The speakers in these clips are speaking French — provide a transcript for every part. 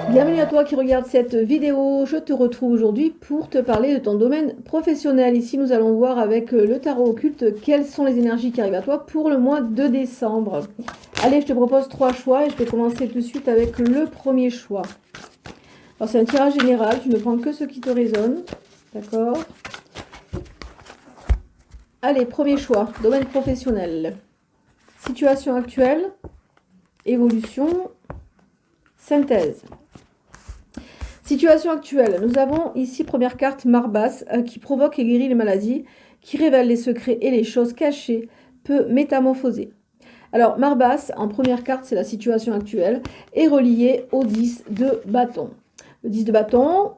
Bienvenue à toi qui regarde cette vidéo. Je te retrouve aujourd'hui pour te parler de ton domaine professionnel. Ici, nous allons voir avec le tarot occulte quelles sont les énergies qui arrivent à toi pour le mois de décembre. Allez, je te propose 3 choix et je vais commencer tout de suite avec le premier choix. Alors, c'est un tirage général. Tu ne prends que ce qui te résonne. D'accord? Allez, premier choix. Domaine professionnel. Situation actuelle. Évolution. Synthèse. Situation actuelle, nous avons ici première carte Marbas qui provoque et guérit les maladies, qui révèle les secrets et les choses cachées, peut métamorphoser. Alors Marbas, en première carte, c'est la situation actuelle, est relié au 10 de bâton. Le 10 de bâton,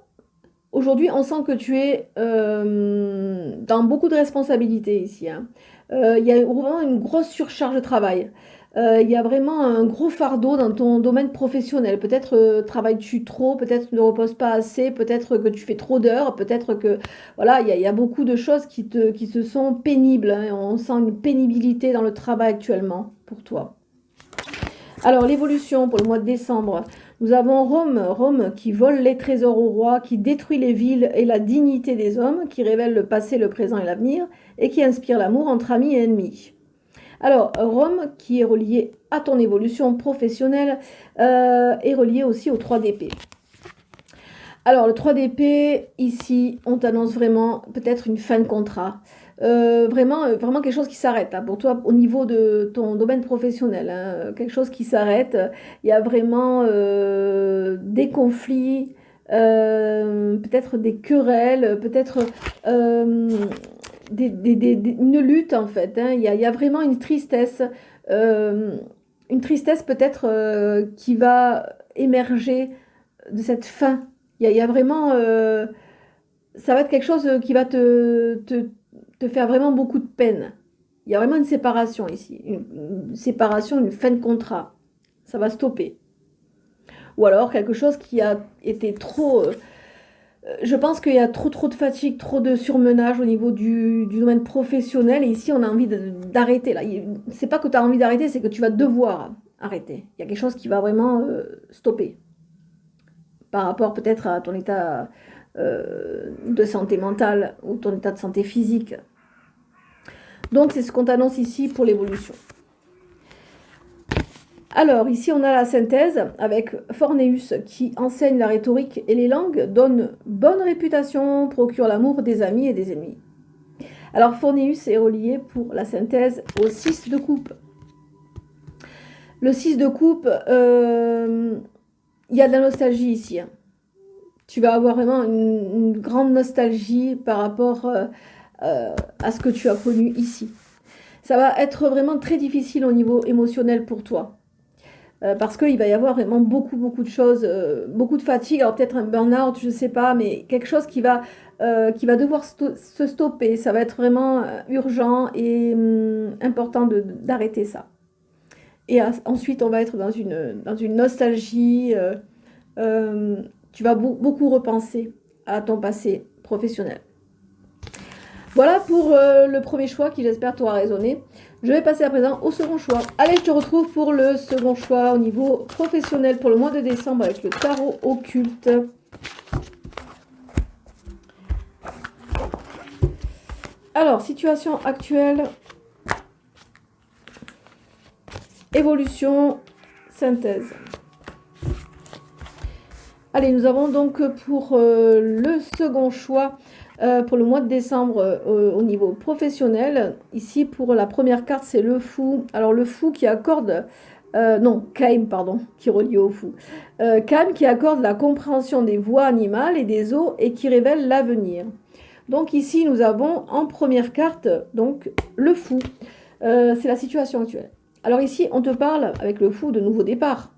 aujourd'hui on sent que tu es dans beaucoup de responsabilités ici. Il y a vraiment une grosse surcharge de travail. Il y a vraiment un gros fardeau dans ton domaine professionnel. Peut-être travailles-tu trop, peut-être tu ne reposes pas assez, peut-être que tu fais trop d'heures, peut-être que voilà, il y a beaucoup de choses qui se sont pénibles. On sent une pénibilité dans le travail actuellement pour toi. Alors l'évolution pour le mois de décembre, nous avons Rome qui vole les trésors au roi, qui détruit les villes et la dignité des hommes, qui révèle le passé, le présent et l'avenir, et qui inspire l'amour entre amis et ennemis. Alors, Rome, qui est relié à ton évolution professionnelle, est relié aussi au 3 d'épée. Alors, le 3 d'épée, ici, on t'annonce vraiment peut-être une fin de contrat. Vraiment quelque chose qui s'arrête pour toi au niveau de ton domaine professionnel. Quelque chose qui s'arrête. Il y a vraiment des conflits, peut-être des querelles, peut-être... une lutte en fait. Il y a vraiment une tristesse peut-être qui va émerger de cette fin. Il y a vraiment, ça va être quelque chose qui va te faire vraiment beaucoup de peine. Il y a vraiment une séparation ici, une séparation, une fin de contrat. Ça va stopper. Ou alors quelque chose qui a été trop... je pense qu'il y a trop de fatigue, trop de surmenage au niveau du domaine professionnel. Et ici, on a envie d'arrêter. Là, c'est pas que tu as envie d'arrêter, c'est que tu vas devoir arrêter. Il y a quelque chose qui va vraiment stopper. Par rapport peut-être à ton état de santé mentale ou ton état de santé physique. Donc, c'est ce qu'on t'annonce ici pour l'évolution. Alors, ici, on a la synthèse avec Forneus qui enseigne la rhétorique et les langues, donne bonne réputation, procure l'amour des amis et des ennemis. Alors, Forneus est relié pour la synthèse au 6 de coupe. Le 6 de coupe, il y a de la nostalgie ici. Tu vas avoir vraiment une grande nostalgie par rapport à ce que tu as connu ici. Ça va être vraiment très difficile au niveau émotionnel pour toi. Parce qu'il va y avoir vraiment beaucoup de choses, beaucoup de fatigue, alors peut-être un burn-out, je ne sais pas, mais quelque chose qui va devoir se stopper. Ça va être vraiment urgent et important d'arrêter ça. Et ensuite, on va être dans une nostalgie. Tu vas beaucoup repenser à ton passé professionnel. Voilà pour le premier choix qui, j'espère, t'aura résonné. Je vais passer à présent au second choix. Allez, je te retrouve pour le second choix au niveau professionnel pour le mois de décembre avec le tarot occulte. Alors, situation actuelle, évolution, synthèse. Allez, nous avons donc pour le second choix pour le mois de décembre au niveau professionnel. Ici, pour la première carte, c'est le fou. Alors, le fou qui accorde... Kaim, pardon, qui relie au fou. Kaim qui accorde la compréhension des voix animales et des eaux et qui révèle l'avenir. Donc ici, nous avons en première carte, donc, le fou. C'est la situation actuelle. Alors ici, on te parle, avec le fou, de nouveau départ.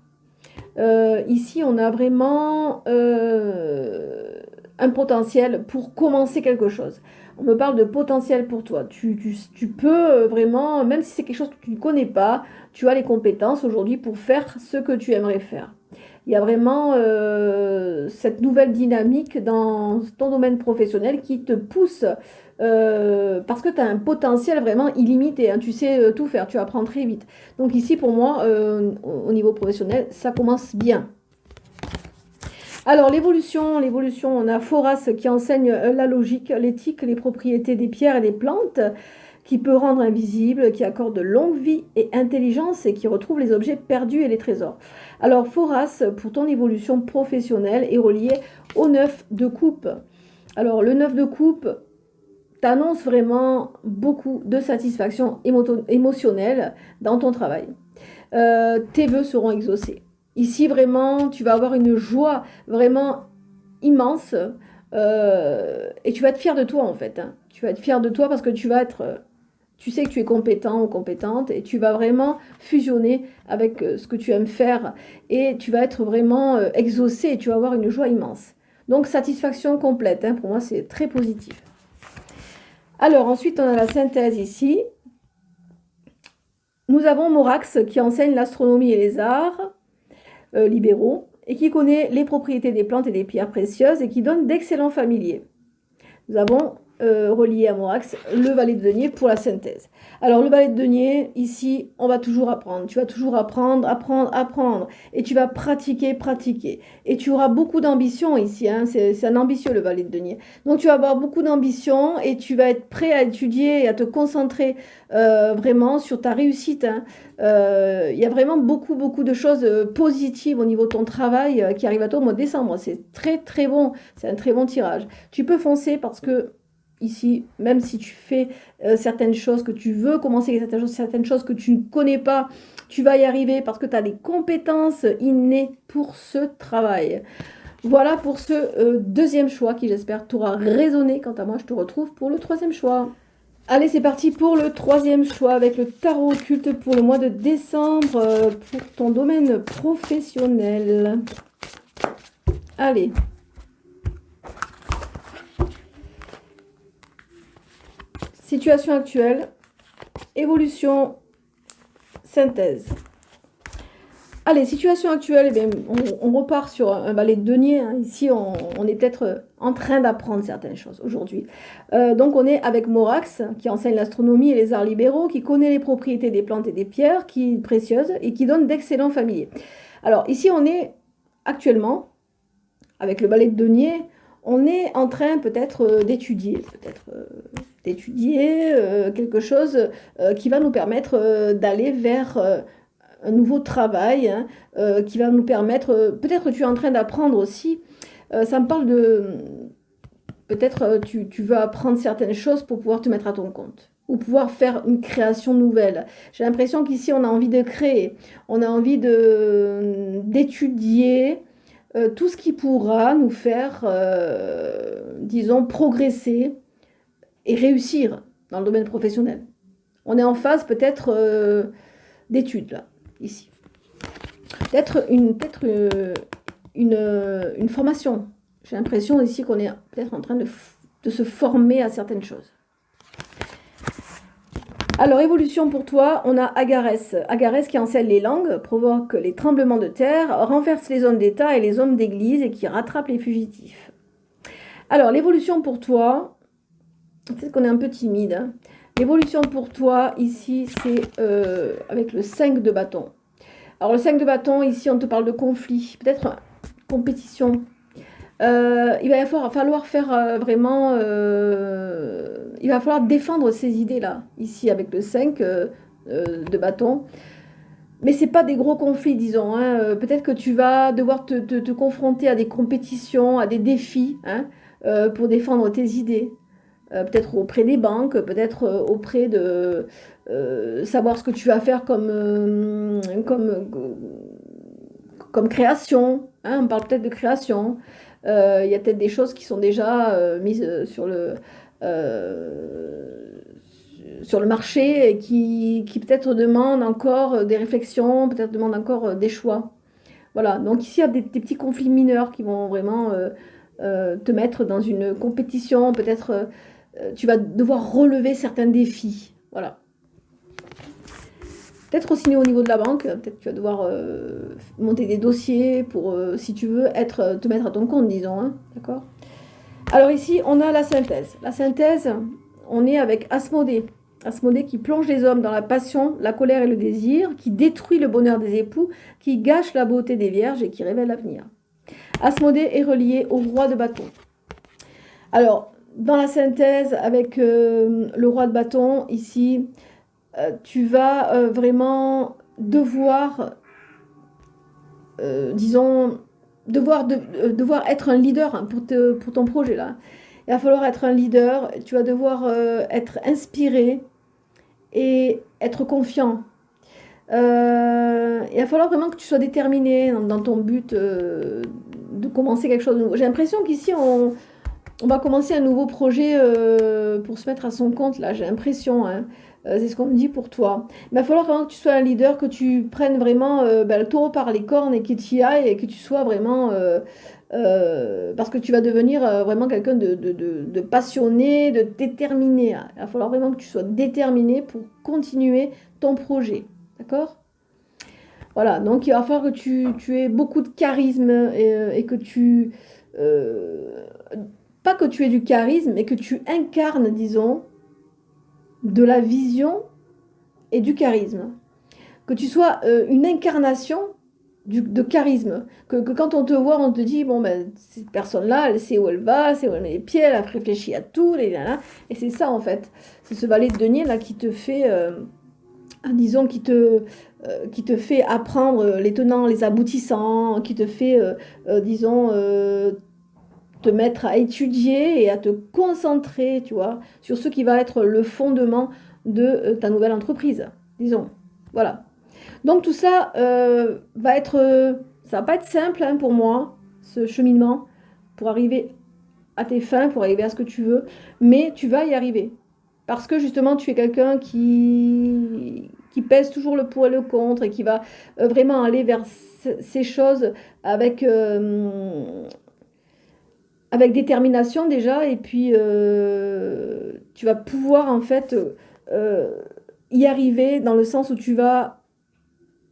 Ici, on a vraiment un potentiel pour commencer quelque chose. On me parle de potentiel pour toi. Tu peux vraiment, même si c'est quelque chose que tu ne connais pas, tu as les compétences aujourd'hui pour faire ce que tu aimerais faire. Il y a vraiment cette nouvelle dynamique dans ton domaine professionnel qui te pousse parce que tu as un potentiel vraiment illimité, hein. Tu sais tout faire, tu apprends très vite. Donc ici, pour moi, au niveau professionnel, ça commence bien. Alors, l'évolution, on a Foras qui enseigne la logique, l'éthique, les propriétés des pierres et des plantes, qui peut rendre invisible, qui accorde longue vie et intelligence et qui retrouve les objets perdus et les trésors. Alors, Foras, pour ton évolution professionnelle, est relié au 9 de coupe. Alors, le 9 de coupe t'annonce vraiment beaucoup de satisfaction émotionnelle dans ton travail. Tes vœux seront exaucés. Ici, vraiment, tu vas avoir une joie vraiment immense et tu vas être fier de toi, en fait, hein. Tu vas être fier de toi parce que tu vas être... tu sais que tu es compétent ou compétente et tu vas vraiment fusionner avec ce que tu aimes faire et tu vas être vraiment exaucé et tu vas avoir une joie immense. Donc, satisfaction complète, hein, pour moi, c'est très positif. Alors, ensuite, on a la synthèse ici. Nous avons Morax qui enseigne l'astronomie et les arts libéraux et qui connaît les propriétés des plantes et des pierres précieuses et qui donne d'excellents familiers. Nous avons relié à Morax le valet de denier pour la synthèse. Alors le valet de denier, ici, on va toujours apprendre. Tu vas toujours apprendre, apprendre, apprendre. Et tu vas pratiquer, pratiquer. Et tu auras beaucoup d'ambition ici, hein. C'est un ambitieux le valet de denier. Donc tu vas avoir beaucoup d'ambition et tu vas être prêt à étudier et à te concentrer vraiment sur ta réussite, hein. Il y a vraiment beaucoup, beaucoup de choses positives au niveau de ton travail qui arrivent à toi au mois de décembre. C'est très, très bon. C'est un très bon tirage. Tu peux foncer parce que ici, même si tu fais certaines choses, que tu veux commencer certaines choses que tu ne connais pas, tu vas y arriver parce que tu as les compétences innées pour ce travail. Voilà pour ce deuxième choix qui, j'espère, t'aura résonné. Quant à moi, je te retrouve pour le troisième choix. Allez, c'est parti pour le troisième choix avec le tarot occulte pour le mois de décembre pour ton domaine professionnel. Allez. Situation actuelle, évolution, synthèse. Allez, situation actuelle, eh bien, on repart sur un valet de denier, hein. Ici, on est peut-être en train d'apprendre certaines choses aujourd'hui. Donc, on est avec Morax, qui enseigne l'astronomie et les arts libéraux, qui connaît les propriétés des plantes et des pierres précieuses et qui donne d'excellents familiers. Alors, ici, on est actuellement, avec le valet de denier, on est en train peut-être d'étudier, quelque chose qui va nous permettre d'aller vers un nouveau travail, hein, qui va nous permettre, peut-être que tu es en train d'apprendre aussi, ça me parle de, peut-être tu veux apprendre certaines choses pour pouvoir te mettre à ton compte ou pouvoir faire une création nouvelle. J'ai l'impression qu'ici on a envie de créer, on a envie d'étudier tout ce qui pourra nous faire, disons, progresser et réussir dans le domaine professionnel. On est en phase peut-être d'études, là, ici. Peut-être une formation. J'ai l'impression ici qu'on est peut-être en train de se former à certaines choses. Alors, évolution pour toi, on a Agarès. Agarès qui enseigne les langues, provoque les tremblements de terre, renverse les hommes d'État et les hommes d'Église et qui rattrape les fugitifs. Alors, l'évolution pour toi, peut-être qu'on est un peu timide, hein. L'évolution pour toi, ici, c'est avec le 5 de bâton. Alors, le 5 de bâton, ici, on te parle de conflit, peut-être compétition. Il va falloir faire vraiment... il va falloir défendre ces idées-là, ici, avec le 5 de bâton. Mais ce n'est pas des gros conflits, disons, hein. Peut-être que tu vas devoir te confronter à des compétitions, à des défis, hein, pour défendre tes idées. Peut-être auprès des banques, peut-être auprès de savoir ce que tu vas faire comme création, hein, on parle peut-être de création. Il y a peut-être des choses qui sont déjà mises sur le marché et qui peut-être demandent encore des réflexions, peut-être demandent encore des choix. Voilà, donc ici il y a des petits conflits mineurs qui vont vraiment te mettre dans une compétition, peut-être tu vas devoir relever certains défis. Voilà. Peut-être aussi au niveau de la banque, peut-être que tu vas devoir monter des dossiers pour, si tu veux, te mettre à ton compte, disons. Hein, d'accord? Alors ici, on a la synthèse. La synthèse, on est avec Asmodée. Asmodée qui plonge les hommes dans la passion, la colère et le désir, qui détruit le bonheur des époux, qui gâche la beauté des vierges et qui révèle l'avenir. Asmodée est relié au roi de bâton. Alors, dans la synthèse, avec le roi de bâton, ici, tu vas vraiment devoir, disons, devoir être un leader hein, pour ton projet là. Il va falloir être un leader, tu vas devoir être inspiré et être confiant. Il va falloir vraiment que tu sois déterminé dans ton but de commencer quelque chose de nouveau. J'ai l'impression qu'ici, on va commencer un nouveau projet pour se mettre à son compte, là, j'ai l'impression. Hein. C'est ce qu'on me dit pour toi. Il va falloir vraiment que tu sois un leader, que tu prennes vraiment le taureau par les cornes et que tu y ailles et que tu sois vraiment... parce que tu vas devenir vraiment quelqu'un de passionné, de déterminé. Hein. Il va falloir vraiment que tu sois déterminé pour continuer ton projet. D'accord? Voilà, donc il va falloir que tu aies beaucoup de charisme et que tu... pas que tu aies du charisme, mais que tu incarnes, disons, de la vision et du charisme. Que tu sois une incarnation de charisme. Que quand on te voit, on te dit, bon, ben, cette personne-là, elle sait où elle va, elle sait où elle met les pieds, elle a réfléchi à tout, et c'est ça, en fait. C'est ce valet de denier, là, qui te fait, disons, qui te fait apprendre les tenants, les aboutissants, qui te fait, disons, te mettre à étudier et à te concentrer, tu vois, sur ce qui va être le fondement de ta nouvelle entreprise, disons. Voilà. Donc tout ça va être, ça va pas être simple hein, pour moi, ce cheminement, pour arriver à tes fins, pour arriver à ce que tu veux, mais tu vas y arriver. Parce que justement, tu es quelqu'un qui pèse toujours le pour et le contre et qui va vraiment aller vers ces choses avec, avec détermination déjà, et puis tu vas pouvoir en fait y arriver dans le sens où tu vas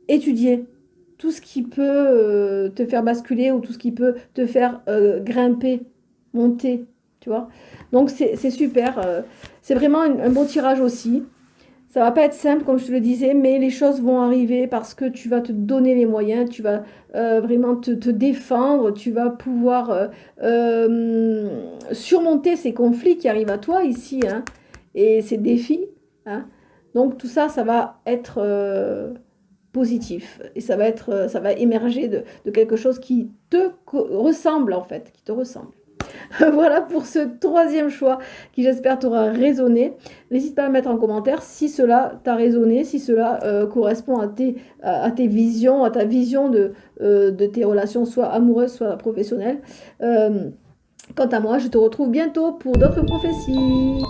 étudier tout ce qui peut te faire basculer ou tout ce qui peut te faire grimper, monter, tu vois. Donc c'est super, c'est vraiment un bon tirage aussi. Ça va pas être simple, comme je te le disais, mais les choses vont arriver parce que tu vas te donner les moyens, tu vas vraiment te défendre, tu vas pouvoir surmonter ces conflits qui arrivent à toi ici, hein, et ces défis. Hein. Donc tout ça, ça va être positif et ça va émerger de quelque chose qui te ressemble en fait, qui te ressemble. Voilà pour ce troisième choix qui j'espère t'aura résonné. N'hésite pas à mettre en commentaire si cela t'a résonné, si cela correspond à tes visions, à ta vision de tes relations, soit amoureuses, soit professionnelles. Quant à moi, je te retrouve bientôt pour d'autres prophéties.